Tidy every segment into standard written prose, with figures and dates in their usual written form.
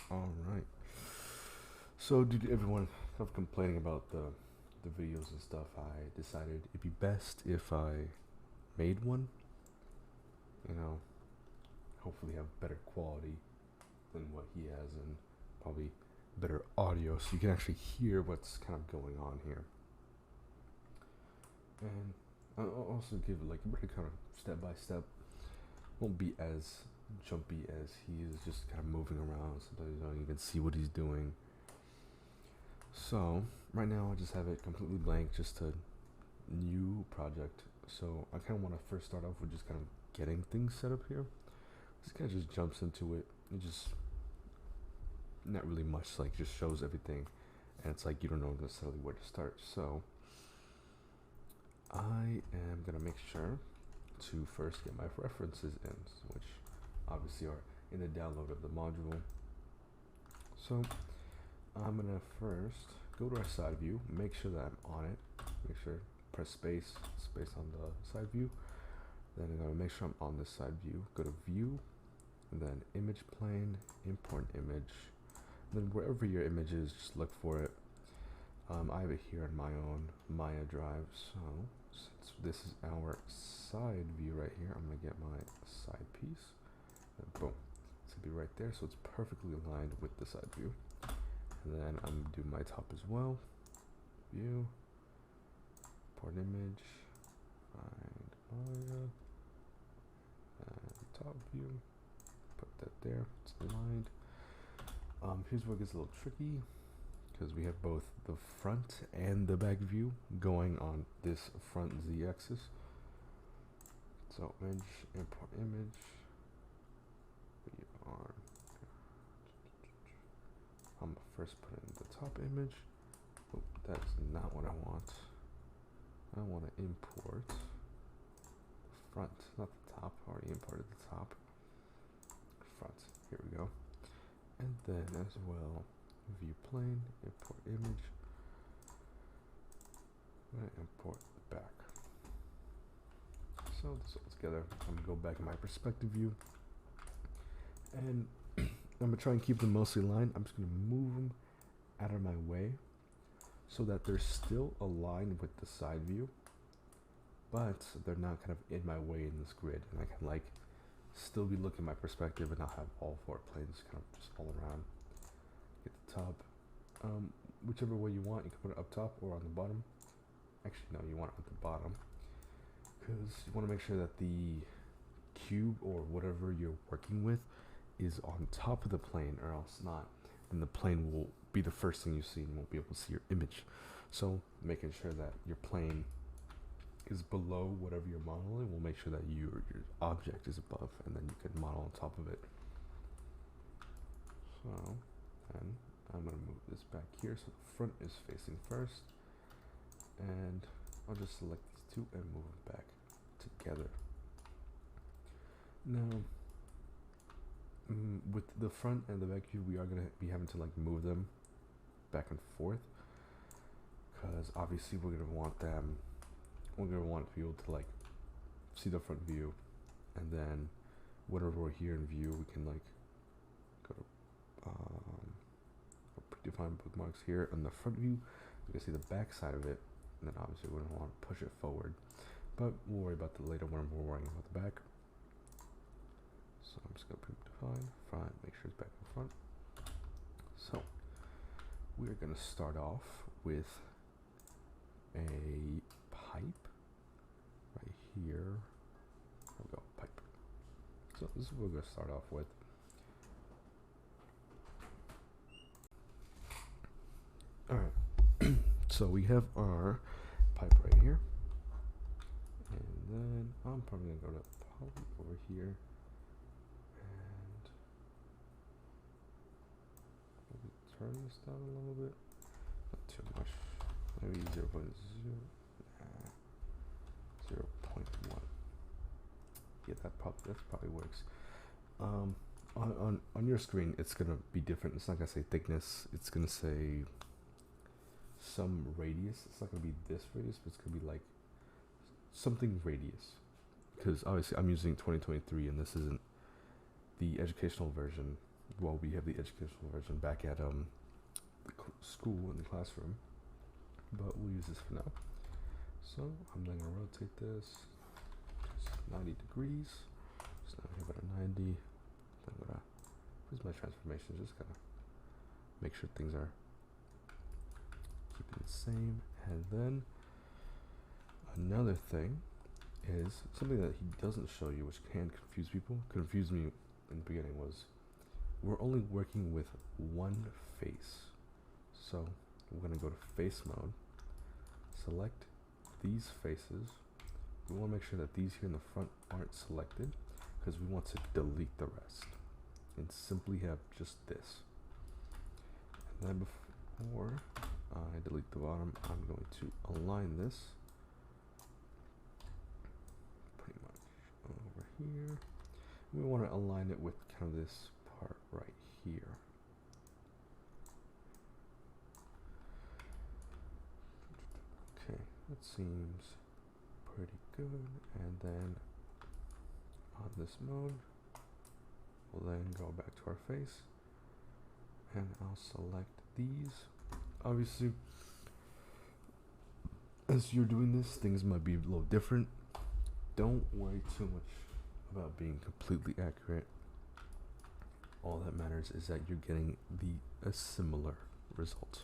All right. So, did everyone kind of complaining about the videos and stuff? I decided it'd be best if I made one. You know, hopefully have better quality than what he has, and probably better audio, so you can actually hear what's kind of going on here. And I'll also give like a pretty kind of step by step. Won't be as jumpy as he is, just kind of moving around. Sometimes you don't even see what he's doing. So right now I just have it completely blank, just a new project. So I kind of want to first start off with just kind of getting things set up here. This kind of just jumps into it. It just not really much, like just shows everything, and it's like you don't know necessarily where to start. So I am gonna make sure to first get my references in, which obviously are in the download of the module. So I'm gonna first go to our side view, make sure that I'm on it, make sure press space on the side view. Then I'm gonna make sure I'm on this side view. Go to view, and then image plane, import image. And then wherever your image is, just look for it. I have it here in my own Maya drive. So since this is our side view right here, I'm gonna get my side piece. And boom, it's gonna be right there. So it's perfectly aligned with the side view. And then I'm gonna do my top as well. View, import image, find Maya, and top view. Put that there. It's aligned. Here's where it gets a little tricky, because we have both the front and the back view going on this front z-axis. So image, import image. We are. I'm gonna first put in the top image. Oh, that's not what I want. I want to import the front, not the top. I already imported the top. Front. Here we go. And then as well, view plane, import image. I'm gonna import the back. So this all together, I'm gonna go back in my perspective view, and I'm gonna try and keep them mostly aligned. I'm just gonna move them out of my way so that they're still aligned with the side view, but they're not kind of in my way in this grid, and I can like still be looking at my perspective and not have all four planes kind of just all around. Get the top, whichever way you want. You can put it up top or on the bottom. Actually, no, you want it at the bottom, because you want to make sure that the cube or whatever you're working with is on top of the plane, or else not. Then the plane will be the first thing you see and you won't be able to see your image. So making sure that your plane is below whatever you're modeling will make sure that your object is above, and then you can model on top of it. So then I'm going to move this back here so the front is facing first, and I'll just select these two and move them back together. Now, with the front and the back view, we are going to be having to like move them back and forth, because obviously we're going to want to be able to like see the front view, and then whatever we're here in view, we can like go to predefine bookmarks here on the front view. You can see the back side of it, and then obviously we don't want to push it forward, but we'll worry about that later when we're worrying about the back. So I'm just going to define front, make sure it's back in front. So we're going to start off with a pipe right here. There we go, pipe. So this is what we're going to start off with. Alright, so we have our pipe right here. And then I'm probably going to go to poly over here. And maybe turn this down a little bit. Not too much. Maybe 0.0. Nah, 0.1. Yeah, that probably works. On your screen, it's gonna be different. It's not gonna say thickness. It's gonna say some radius. It's not gonna be this radius, but it's gonna be like something radius. Because obviously I'm using 2023, and this isn't the educational version. well, we have the educational version back at the school in the classroom, but we'll use this for now. So I'm then gonna rotate this just 90 degrees. So now we have it at 90. Then I'm gonna, where's my transformation? Just gotta make sure things are keeping the same. And then another thing is something that he doesn't show you, which can confuse people. Confused me in the beginning was we're only working with one face. So we're gonna go to face mode, select these faces. We want to make sure that these here in the front aren't selected because we want to delete the rest and simply have just this. And then before I delete the bottom, I'm going to align this pretty much over here. We want to align it with kind of this part right here. Okay, that seems pretty good. And then on this mode, we'll then go back to our face and I'll select these. Obviously, as you're doing this, things might be a little different. Don't worry too much about being completely accurate. All that matters is that you're getting a similar result.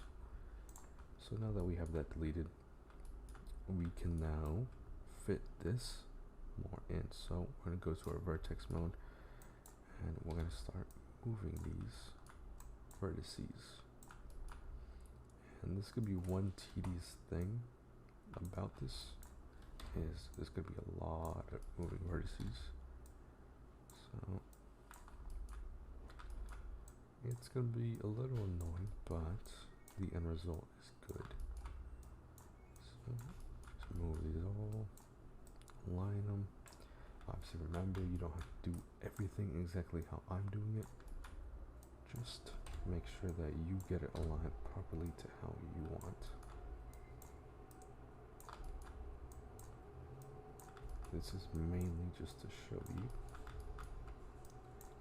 So now that we have that deleted, we can now fit this more in. So we're going to go to our vertex mode and we're going to start moving these vertices. And this could be one tedious thing about this is there's going to be a lot of moving vertices. So it's going to be a little annoying, but the end result is good. So just move these all, align them. Obviously remember, you don't have to do everything exactly how I'm doing it. Just make sure that you get it aligned properly to how you want. This is mainly just to show you,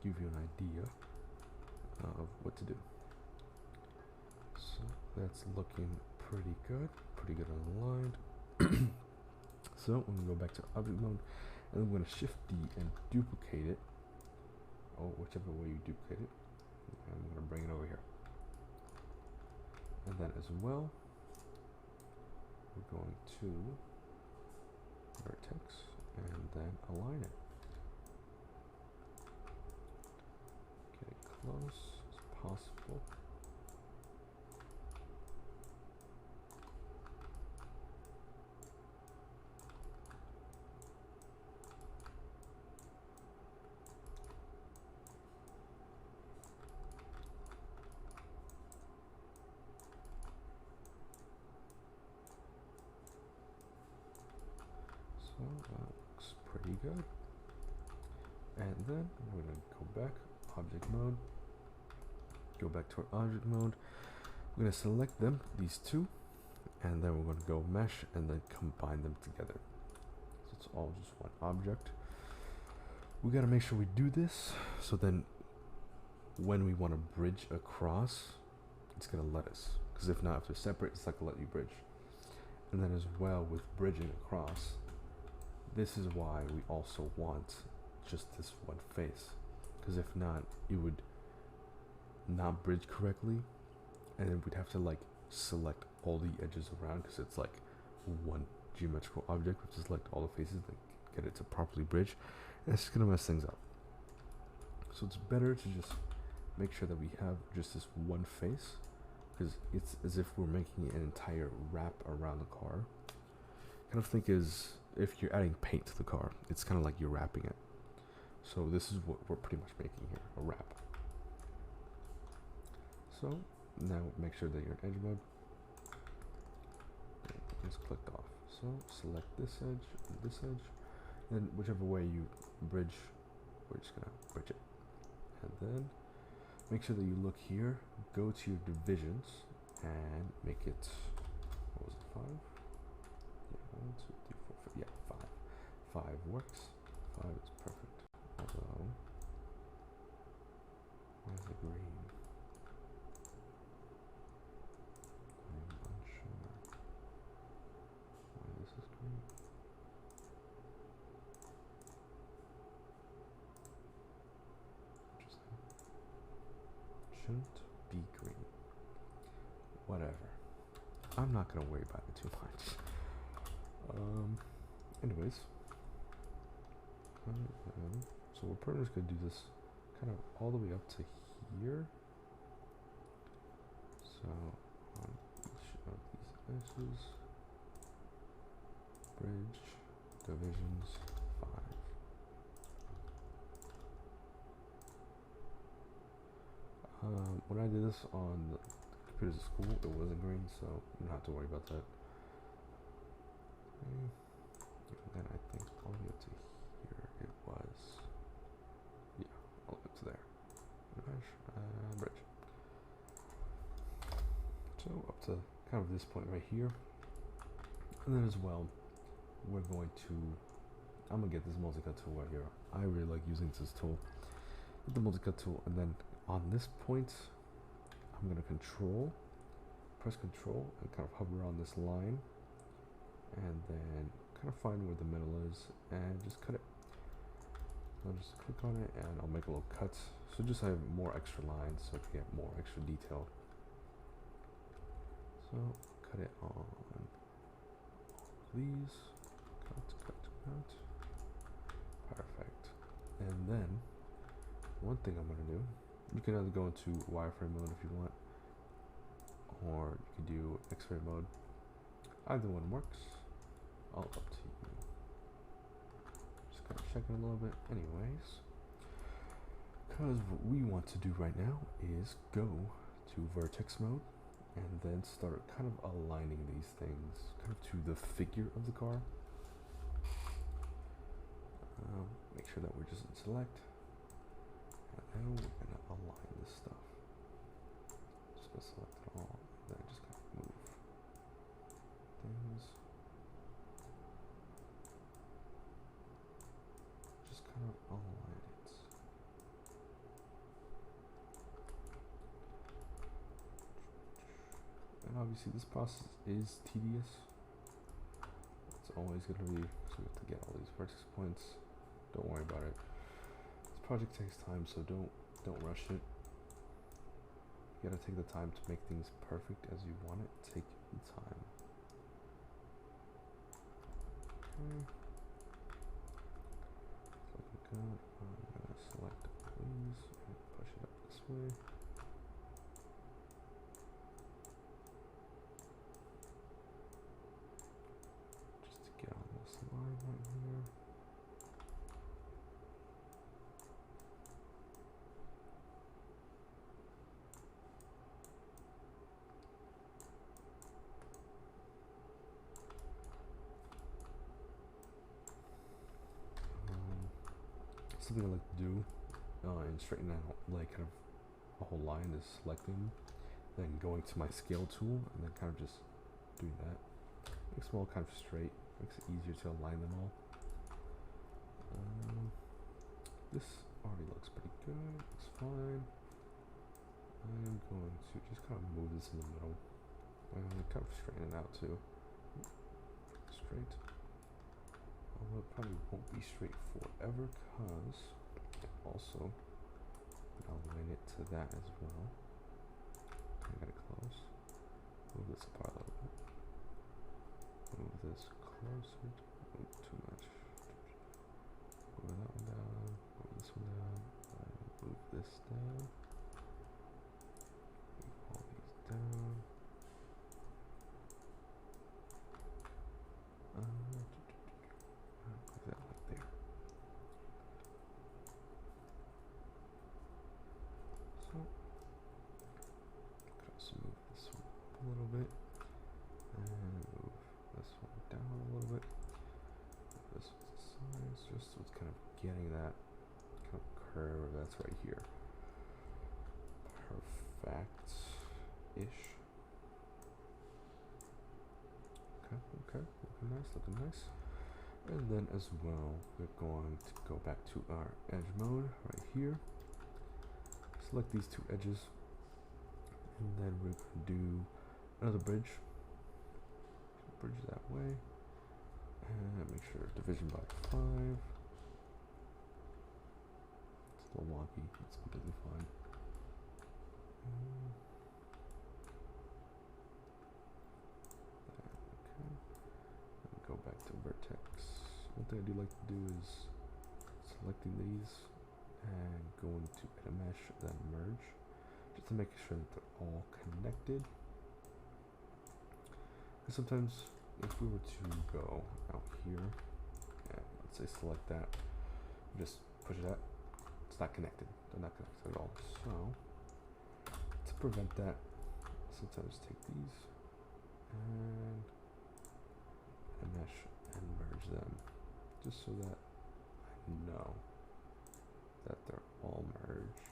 give you an idea of what to do. So that's looking pretty good aligned. So I'm going to go back to object mode and I'm going to shift D and duplicate it, or whichever way you duplicate it. And I'm going to bring it over here. And then as well, we're going to vertex and then align it. Get it close as possible. So that looks pretty good. And then we're going to go back, object mode, go back to our object mode. We're going to select them, these two, and then we're going to go mesh and then combine them together. So it's all just one object. We got to make sure we do this so then when we want to bridge across, it's going to let us. Because if not, if they're separate, it's not going to let you bridge. And then as well with bridging across, this is why we also want just this one face. Because if not, it would not bridge correctly. And then we'd have to like select all the edges around because it's like one geometrical object. We have to select all the faces to get it to properly bridge. And it's just going to mess things up. So it's better to just make sure that we have just this one face, because it's as if we're making an entire wrap around the car. Kind of think is if you're adding paint to the car, it's kind of like you're wrapping it. So this is what we're pretty much making here, a wrap. So now make sure that you're in edge mode. It's clicked off. So select this edge and this edge. Then whichever way you bridge, we're just gonna bridge it. And then make sure that you look here, go to your divisions and make it, what was it, 5? Yeah, 1, 2, 3, 4, 5. Yeah, 5. 5 works. 5 is perfect. Although, why is it green? I'm unsure why this is green. Interesting. Shouldn't be green. Whatever. I'm not gonna worry about it too much. Anyways. So we're pretty much gonna do this kind of all the way up to here. So on each of these edges, bridge, divisions, 5. When I did this on the computers at school, it wasn't green, so you don't have to worry about that. Okay. And then I think all the way up to here it was, yeah, all the way up to there. Bridge. So up to kind of this point right here. And then as well, we're going to, I'm gonna get this multi-cut tool right here. I really like using this tool. Get the multi-cut tool, and then on this point, I'm gonna press control, and kind of hover on this line, and then kind of find where the middle is, and just cut it. I'll just click on it, and I'll make a little cut. So just have more extra lines, so I can get more extra detail. So cut it on these. Cut. Perfect. And then one thing I'm gonna do, you can either go into wireframe mode if you want, or you can do X-ray mode. Either one works. All up to you. Just kind of check it a little bit. Anyways, because what we want to do right now is go to vertex mode and then start kind of aligning these things kind of to the figure of the car. Make sure that we're just in select, and then we're gonna align this stuff. Just gonna select it all, and then just kind of move things. Just kind of align it. And obviously this process is tedious. It's always gonna be, so we have to get all these vertex points. Don't worry about it. This project takes time, so don't rush it. You gotta take the time to make things perfect as you want it. Take your time. Okay. Looking good. I'm gonna select these and push it up this way. Just to get on this line right here. Something I like to do in straightening out like kind of a whole line is selecting, then going to my scale tool, and then kind of just doing that. Makes them all kind of straight, makes it easier to align them all. This already looks pretty good, it's fine. I'm going to just kind of move this in the middle and kind of straighten it out too. Straight. Although it probably won't be straight forever, because also align it to that as well. I got it close. Move this apart a little bit. Move this closer. Move too much. Move that one down. Move this one down. Move this down. Move all these down. That like there. So, could also move this one up a little bit, and move this one down a little bit. This one's the size, just so it's kind of getting that kind of curve that's right here. Perfect-ish. Okay, looking nice. And then as well, we're going to go back to our edge mode right here. select these two edges, and then we're going to do another bridge. Bridge that way, and make sure division by 5. It's a little wonky. It's completely fine. Okay. And go back to vertex. One thing I do like to do is selecting these and going to edit mesh, then merge, just to make sure that they're all connected. Because sometimes if we were to go out here and let's say select that, just push it out, it's not connected. They're not connected at all. So to prevent that, sometimes take these and mesh and merge them, just so that I know that they're all merged.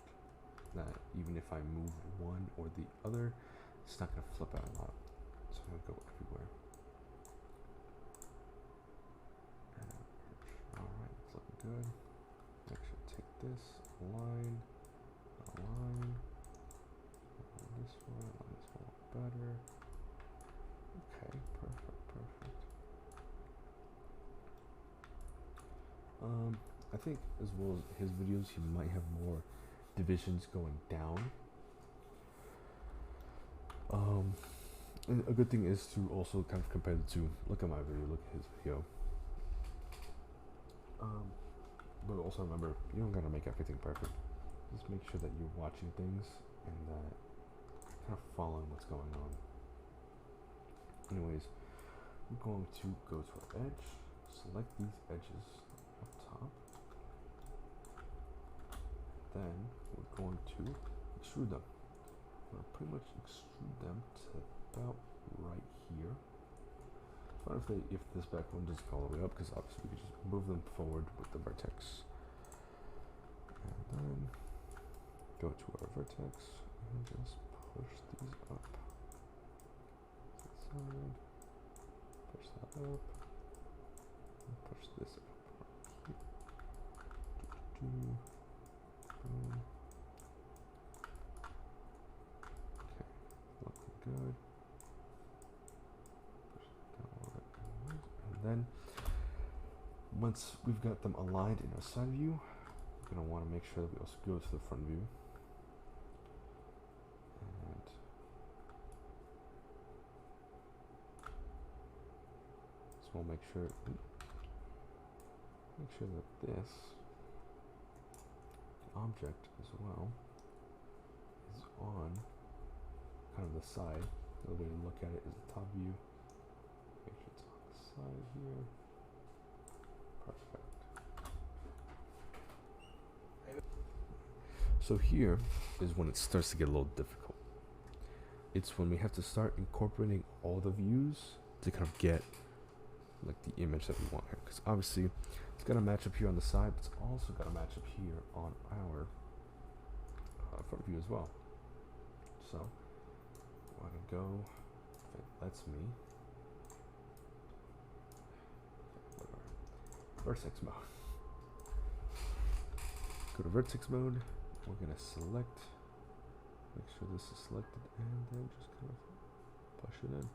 That even if I move one or the other, it's not going to flip out a lot. So I'm going to go everywhere. And merge. Alright, it's looking good. Actually, take this, align, align this one, align this one better. Okay, perfect, perfect. I think as well as his videos, he might have more divisions going down. And a good thing is to also kind of compare the two. Look at my video, look at his video. But also remember, you don't gotta make everything perfect. Just make sure that you're watching things and that kind of following what's going on. Anyways, we're going to go to our edge, select these edges up top. Then we're going to extrude them. We're going to pretty much extrude them to about right here. Fine if this back one doesn't go all the way up, because obviously we can just move them forward with the vertex. And then go to our vertex and just push these up. This side, push that up, and push this up right here. Boom. Okay, looking good. And then once we've got them aligned in our side view, we're going to want to make sure that we also go to the front view. And so we'll make sure that this object as well is on kind of the side. The way to look at it is the top view. Make sure it's on the side here. Perfect. So here is when it starts to get a little difficult. It's when we have to start incorporating all the views to kind of get like the image that we want here. Because obviously it's got to match up here on the side, but it's also got to match up here on our front view as well. So I want to go, if it lets me, vertex mode. Go to vertex mode. We're going to select, make sure this is selected, and then just kind of push it in.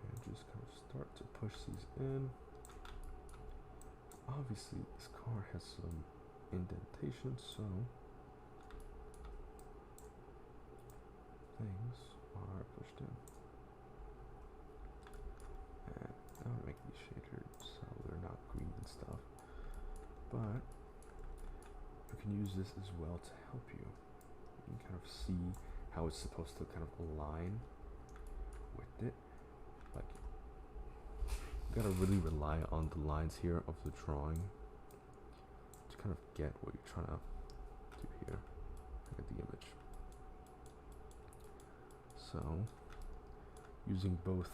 And just kind of start to push these in. Obviously, this car has some indentation, so things are pushed in. And I'm going to make these shaded so they're not green and stuff. But you can use this as well to help you. You can kind of see how it's supposed to kind of align with it. Like, you gotta really rely on the lines here of the drawing to kind of get what you're trying to do here. Look at the image. So, using both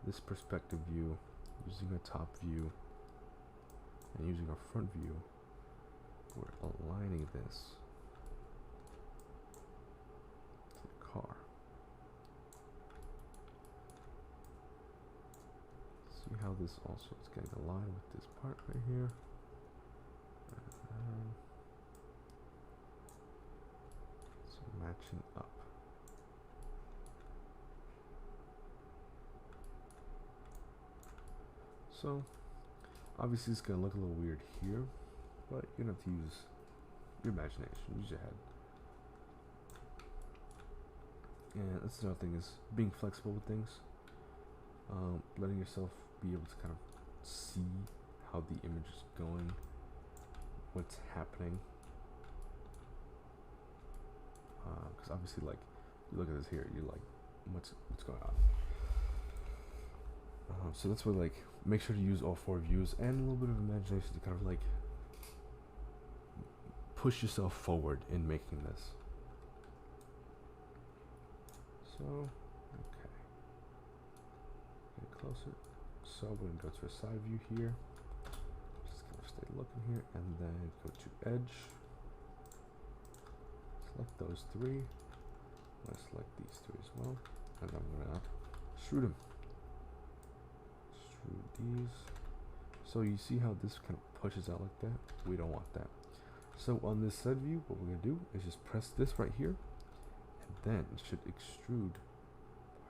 this perspective view, using a top view, and using our front view, we're aligning this to the car. See how this also is getting aligned with this part right here. matching up. So obviously it's gonna look a little weird here, but you're gonna have to use your imagination, use your head. And that's another thing, is being flexible with things, letting yourself be able to kind of see how the image is going, what's happening. Because obviously, like, you look at this here, you're like, what's going on? So that's why, like, make sure to use all 4 views and a little bit of imagination to kind of like push yourself forward in making this. So, okay, get closer. So we're gonna go to a side view here. Just gonna stay looking here, and then go to edge. Select those 3. I'm gonna select these 3 as well, and I'm gonna extrude them. Extrude these. So you see how this kind of pushes out like that? We don't want that. So on this side view, what we're gonna do is just press this right here, and then it should extrude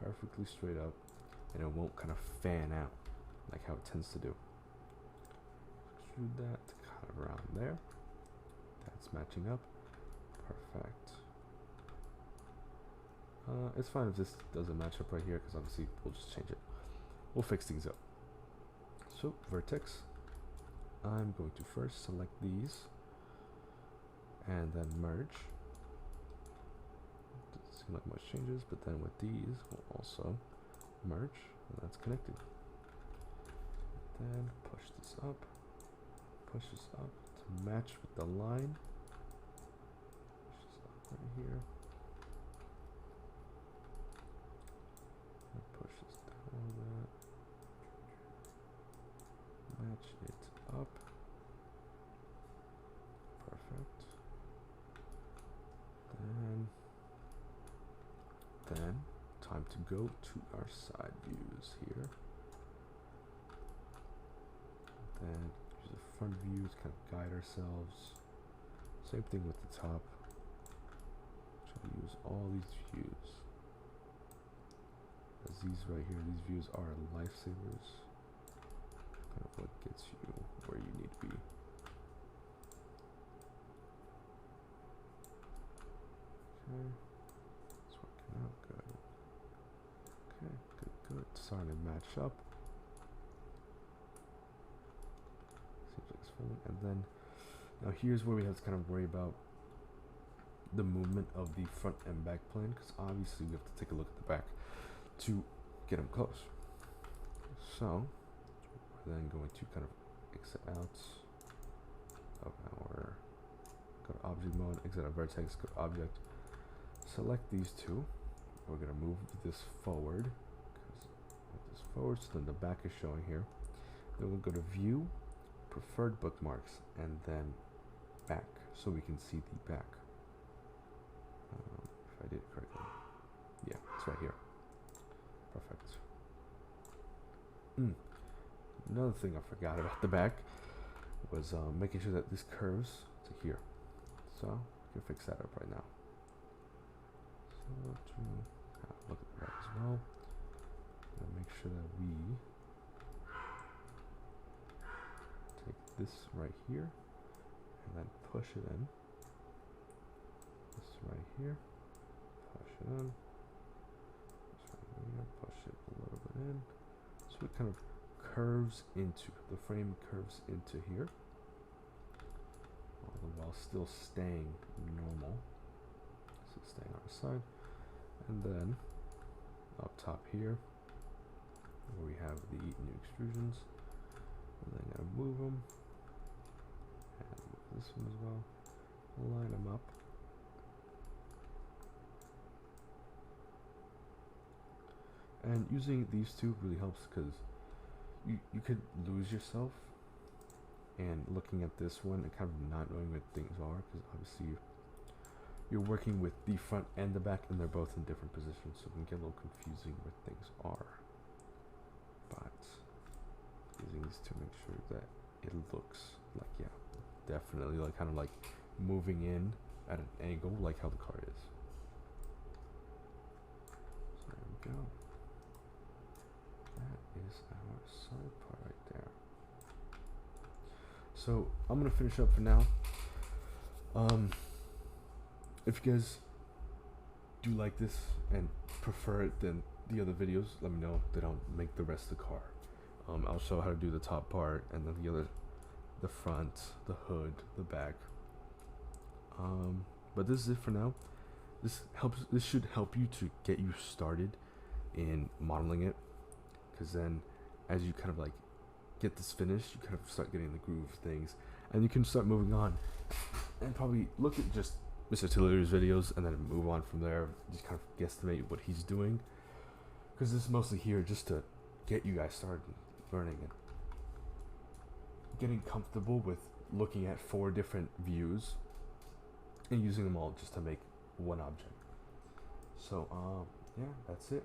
perfectly straight up, and it won't kind of fan out like how it tends to do. Extrude that kind of around there. That's matching up. Perfect. It's fine if this doesn't match up right here, because obviously we'll just change it. We'll fix things up. So vertex, I'm going to first select these and then merge. Doesn't seem like much changes, but then with these we'll also merge, and that's connected. Then push this up to match with the line. Push this up right here. And push this down a little bit. Match it up. Perfect. Then time to go to our side views here. Then use the front view to kind of guide ourselves. Same thing with the top. Try to use all these views. As these right here, these views are lifesavers. Kind of what gets you where you need to be. Okay, it's working out good. Okay, good. Starting to match up. Seems like it's filming. And then now here's where we have to kind of worry about the movement of the front and back plane, because obviously we have to take a look at the back to get them close. So we're then going to kind of exit out of our, go to object mode, exit our vertex, go to object, select these 2. We're going to move this forward, so then the back is showing here. Then we'll go to view, preferred bookmarks, and then back, so we can see the back. If I did it correctly, yeah, it's right here. Perfect. Another thing I forgot about the back was making sure that this curves to here. So we can fix that up right now. So to look at the back as well, and make sure that we take this right here and then push it in. This right here, push it in. This right here, push it a little bit in. So it kind of curves into, the frame curves into here, all the while still staying normal. So staying on the side. And then up top here, where we have the new extrusions, and then I'm gonna move them, and move this one as well, line them up. And using these 2 really helps, because you could lose yourself and looking at this one and kind of not knowing what things are, because obviously you're working with the front and the back, and they're both in different positions, so it can get a little confusing where things are. But using these to make sure that it looks like, yeah, definitely like kind of like moving in at an angle, like how the car is. we go. That is our side part right there. So I'm gonna finish up for now. If you guys do like this and prefer it than the other videos, let me know, then I'll make the rest of the car. I'll show how to do the top part and then the front, the hood, the back. But this is it for now. This should help you to get you started in modeling it, because then as you kind of like get this finished, you kind of start getting the groove of things, and you can start moving on and probably look at just Mr. Tillery's videos and then move on from there. Just kind of guesstimate what he's doing, because this is mostly here just to get you guys started learning and getting comfortable with looking at 4 different views and using them all just to make one object. So yeah, that's it.